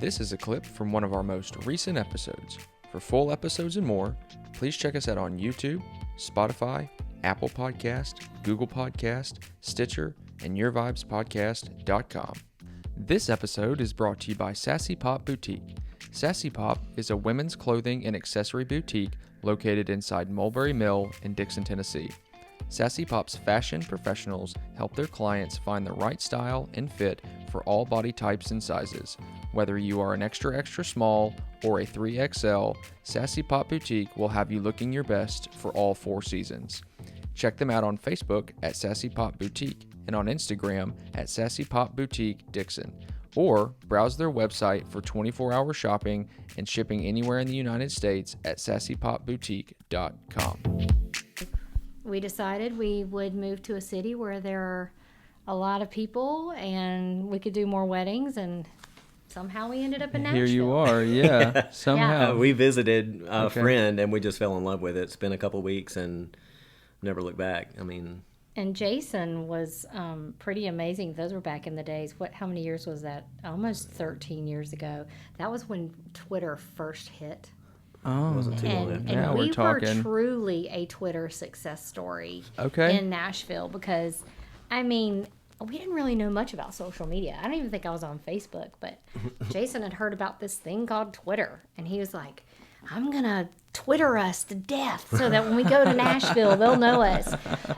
This is a clip from one of our most recent episodes. For full episodes and more, please check us out on YouTube, Spotify, Apple Podcast, Google Podcast, Stitcher, and YourVibesPodcast.com. This episode is brought to you by Sassy Pop Boutique. Sassy Pop is a women's clothing and accessory boutique located inside Mulberry Mill in Dixon, Tennessee. Sassy Pop's fashion professionals help their clients find the right style and fit for all body types and sizes. Whether you are an extra small or a 3XL, Sassy Pop Boutique will have you looking your best for all 4 seasons. Check them out on Facebook at Sassy Pop Boutique and on Instagram at Sassy Pop Boutique Dixon. Or browse their website for 24-hour shopping and shipping anywhere in the United States at sassypopboutique.com. We decided we would move to a city where there are a lot of people and we could do more weddings, and somehow we ended up in Nashville. Here you are, yeah, somehow. We visited a friend and we just fell in love with it. It's been a couple of weeks and never looked back. And Jason was pretty amazing. Those were back in the days. How many years was that? Almost 13 years ago. That was when Twitter first hit. Oh, wasn't too long after. And we were truly a Twitter success story in Nashville because, we didn't really know much about social media. I don't even think I was on Facebook, but Jason had heard about this thing called Twitter, and he was like, I'm going to Twitter us to death so that when we go to Nashville, they'll know us.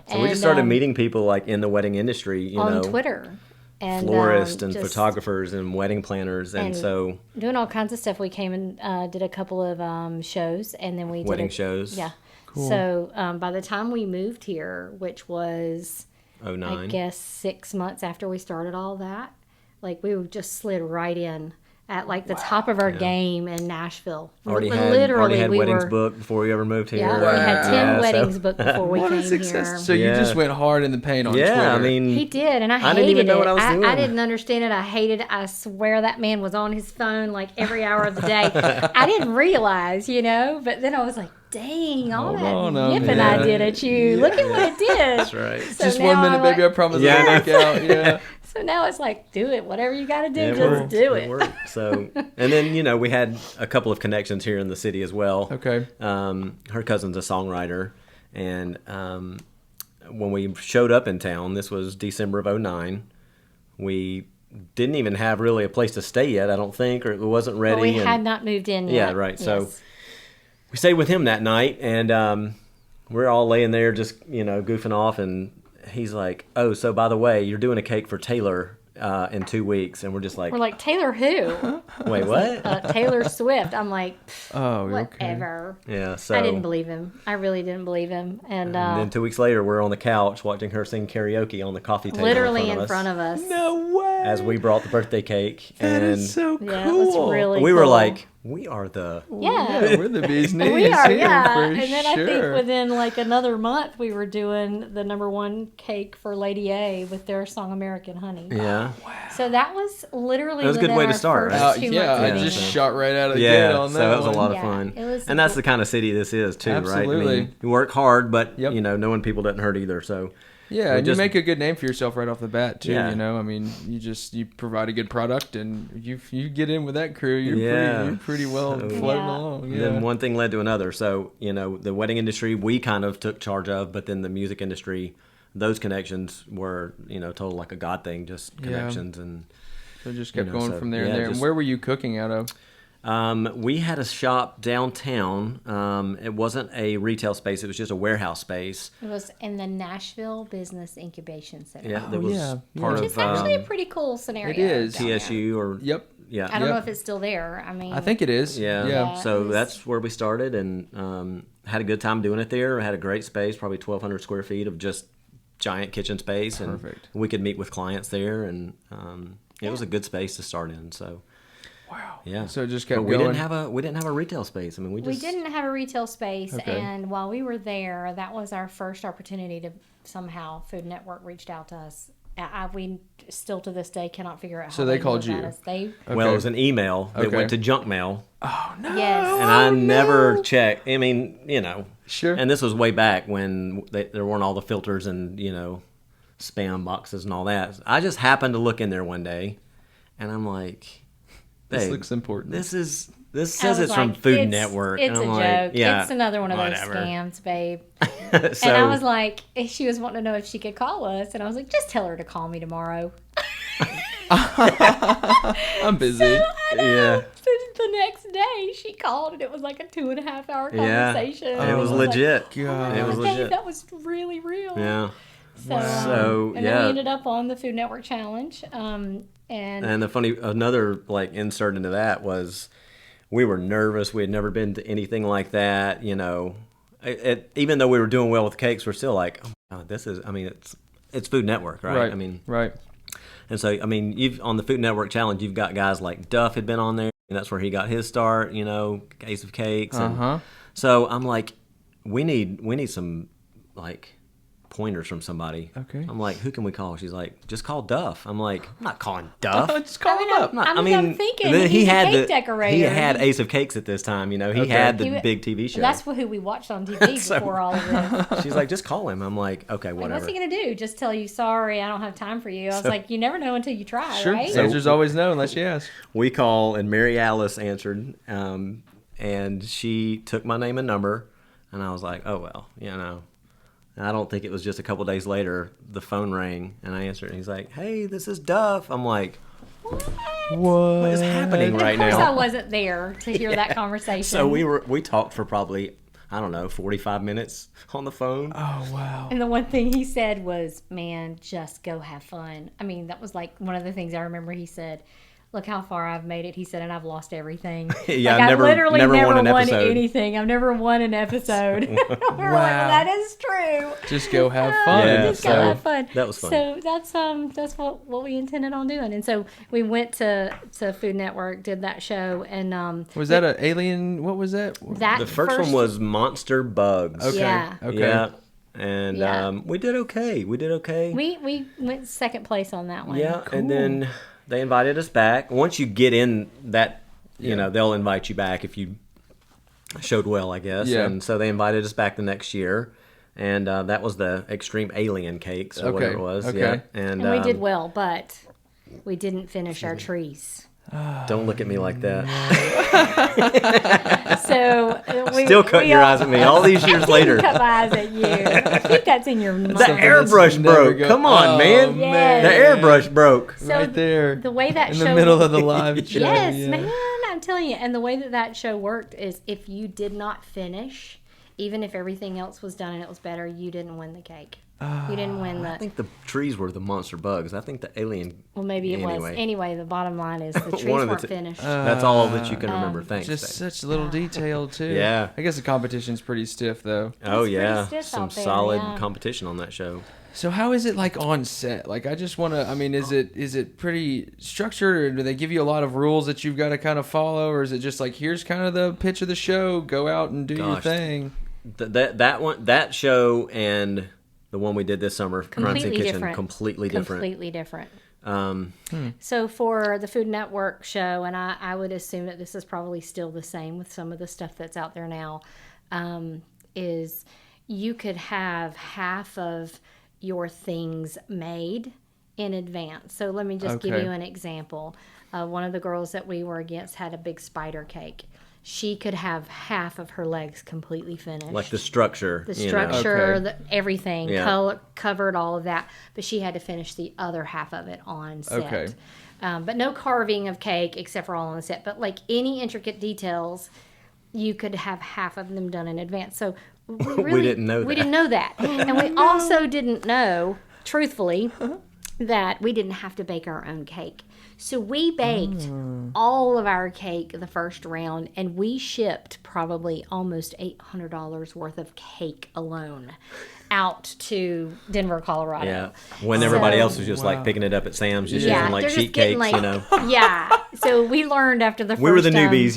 So we just started meeting people like in the wedding industry, on Twitter. And, florists and photographers and wedding planners, and so doing all kinds of stuff. We came and did a couple of shows, and then we did wedding shows. Yeah, cool. So by the time we moved here, which was 2009, I guess 6 months after we started all that, we just slid right in at the top of our game in Nashville. Already had weddings booked before we ever moved here. Yeah, we had 10 weddings booked before we came here. So you just went hard in the paint on Twitter. Yeah, he did, and I hated didn't even know it. what I was doing. I didn't understand it. I hated it. I swear that man was on his phone every hour of the day. I didn't realize, but then I was like, dang, all that yipping I did at you. Yeah. Look at what it did. That's right. So just 1 minute, baby, I promise I'll work out. Yeah. So now it's do it. Whatever you got to do, just do it. So, and then, we had a couple of connections here in the city as well. Okay. Her cousin's a songwriter. And when we showed up in town, this was December of 2009, we didn't even have really a place to stay yet, I don't think, or it wasn't ready. Well, we had not moved in yet. Yeah, right. Yes. So we stayed with him that night, and we're all laying there just, goofing off, and he's like, oh, so by the way, you're doing a cake for Taylor in 2 weeks. And we're just like... We're like, Taylor who? Wait, what? Taylor Swift. I'm like, oh, whatever. Okay. Yeah, so... I didn't believe him. I really didn't believe him. And then 2 weeks later, we're on the couch watching her sing karaoke on the coffee table literally in front of us. No way! As we brought the birthday cake. That is so cool. Yeah, it was really we cool. were like... We are the... Yeah. We're the bee's knees. We are, here, yeah. For and then sure. I think within another month, we were doing the #1 cake for Lady A with their song American Honey. Yeah. Oh, wow. So that was literally a good way to start, right? I just shot right out of the gate on that. So that was one. a lot of fun. And that's the kind of city this is too, Absolutely. right? You work hard, but knowing people doesn't hurt either. So yeah, and you make a good name for yourself right off the bat too. Yeah. You provide a good product, and you get in with that crew, you're pretty well floating along. Yeah. Then one thing led to another. So the wedding industry we kind of took charge of, but then the music industry, those connections were total like a God thing, just connections and. So it just kept going from there and there. And where were you cooking out of? We had a shop downtown. It wasn't a retail space. It was just a warehouse space. It was in the Nashville Business Incubation Center. Yeah, that was part Which of... is actually a pretty cool scenario. It is. TSU or... Yep. Yeah. I don't know if it's still there. I think it is. Yeah. So that's where we started and had a good time doing it there. Had a great space, probably 1,200 square feet of just giant kitchen space. Perfect. And we could meet with clients there, and it was a good space to start in. So... Wow. Yeah. So it just kept going. We didn't have a retail space. We didn't have a retail space, and while we were there, that was our first opportunity to somehow Food Network reached out to us. We still to this day cannot figure out how. So they called you. Well, it was an email that went to junk mail. Oh no! Yes. And I never checked. Sure. And this was way back when there weren't all the filters and spam boxes and all that. I just happened to look in there one day, and I'm like. This looks important. This says it's from Food Network. It's a joke. Yeah, it's another one of those scams, babe. And I was like, she was wanting to know if she could call us, and I was like, just tell her to call me tomorrow. I'm busy. So, I know. So the next day she called, and it was like a 2.5 hour conversation. Yeah, it was legit. Like, God. It was legit. That was really real. Yeah. So, and then we ended up on the Food Network Challenge. And another insert into that was, we were nervous. We had never been to anything like that. Even though we were doing well with cakes, we're still like, oh my God, it's Food Network, right? Right. And so, you've on the Food Network Challenge, you've got guys like Duff had been on there, and that's where he got his start. Case of Cakes. And so I'm like, we need some pointers from somebody. Okay. I'm like, who can we call? She's like, just call Duff. I'm like, I'm not calling Duff. Just call him up. I'm thinking he's a cake decorator. He had Ace of Cakes at this time. He had the big TV show. That's who we watched on TV before all of this. She's like, just call him. I'm like, okay, whatever. What's he going to do? Just tell you, sorry, I don't have time for you? I was like, you never know until you try, right? The answer's always no unless you ask. We call, and Mary Alice answered, and she took my name and number, and I was like, oh, well, I don't think it was just a couple days later, the phone rang, and I answered, and he's like, hey, this is Duff. I'm like, what is happening right now? Of course I wasn't there to hear that conversation. So we talked for probably, 45 minutes on the phone. Oh, wow. And the one thing he said was, man, just go have fun. That was one of the things I remember he said. Look how far I've made it. He said, and I've lost everything. Yeah, I literally never won episode. Anything. I've never won an episode. Wow. That is true. Just go have fun. Yeah, just go have fun. That was fun. So that's what we intended on doing. And so we went to Food Network, did that show, and was that an alien? What was that? The first one was Monster Bugs. Okay. Yeah. Okay. Yeah. And we did okay. We went second place on that one. Yeah, cool. And then they invited us back. Once you get in that, they'll invite you back if you showed well, I guess. Yeah. And so they invited us back the next year. And that was the Extreme Alien Cakes or whatever it was. Okay. Yeah. And we did well, but we didn't finish our trees. Don't look at me like that. So still cutting your eyes at me all these years later. Cut my eyes at you. I think that's in your mind. The airbrush broke. Come on, man. Yes. The airbrush broke. So right there. The way that in show the middle of the live show. Yes, man. I'm telling you. And the way that show worked is if you did not finish, even if everything else was done and it was better, you didn't win the cake. You didn't win the... I think the trees were the monster bugs. I think the alien... Well, maybe it was. Anyway, the bottom line is the trees weren't finished. That's all that you can remember. Thanks. Just such little detail, too. Yeah. I guess the competition's pretty stiff, though. Oh, yeah. Some solid competition on that show. So how is it on set? I just want to, is it pretty structured, or do they give you a lot of rules that you've got to kind of follow, or is it just here's kind of the pitch of the show, go out and do your thing? That show and the one we did this summer, Crunch in Kitchen, completely different. So for the Food Network show, and I would assume that this is probably still the same with some of the stuff that's out there now, is you could have half of your things made in advance. So let me just give you an example. One of the girls that we were against had a big spider cake. She could have half of her legs completely finished. Like the structure. Everything, color, covered, all of that. But she had to finish the other half of it on set. Okay. But no carving of cake except for all on the set. But any intricate details, you could have half of them done in advance. So we didn't know that. We didn't know that. And we also didn't know, truthfully, that we didn't have to bake our own cake. So we baked all of our cake the first round, and we shipped probably almost $800 worth of cake alone out to Denver, Colorado. Yeah, when everybody else was just picking it up at Sam's, just using sheet cakes, Yeah, so we learned after the first we were the newbies,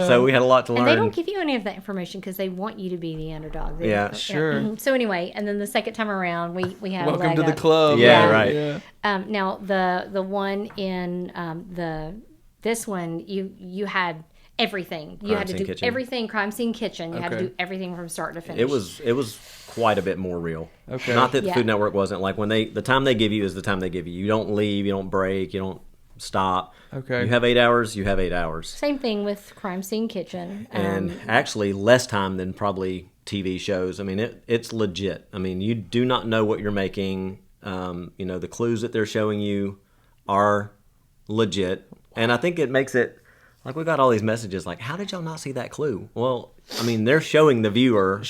so we had a lot to learn. And they don't give you any of that information because they want you to be the underdog. Sure. So anyway, and then the second time around, we had welcome to the club. Yeah, right. Yeah. Now the one in this one you had everything. You had to do everything. Crime Scene Kitchen. You had to do everything from start to finish. It was quite a bit more real. Okay. Not that the Food Network wasn't when the time they give you is the time they give you. You don't leave. You don't break. You don't stop. Okay. You have 8 hours, you have 8 hours. Same thing with Crime Scene Kitchen. And actually less time than probably TV shows. I mean, it's legit. I mean, you do not know what you're making. The clues that they're showing you are legit. And I think it makes it, like, we got all these messages like, how did y'all not see that clue? Well, I mean, they're showing the viewer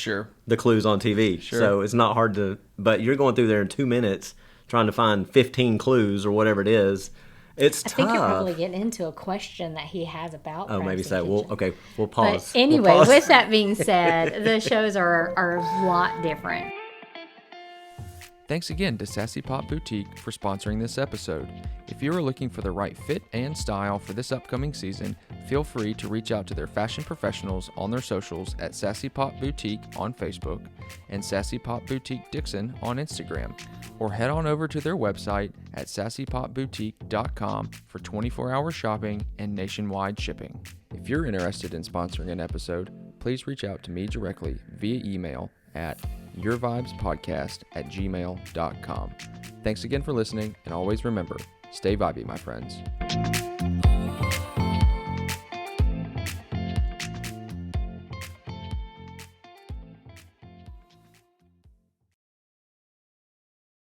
the clues on TV. Sure. So it's not hard to, but you're going through there in 2 minutes trying to find 15 clues or whatever it is. It's tough. I think you're probably getting into a question that he has about maybe so. We'll pause. But anyway, we'll pause. With that being said, the shows are a lot different. Thanks again to Sassy Pop Boutique for sponsoring this episode. If you are looking for the right fit and style for this upcoming season, feel free to reach out to their fashion professionals on their socials at Sassy Pop Boutique on Facebook and Sassy Pop Boutique Dixon on Instagram, or head on over to their website at sassypopboutique.com for 24-hour shopping and nationwide shipping. If you're interested in sponsoring an episode, please reach out to me directly via email at yourvibespodcast@gmail.com. Thanks again for listening, and always remember, stay vibey, my friends.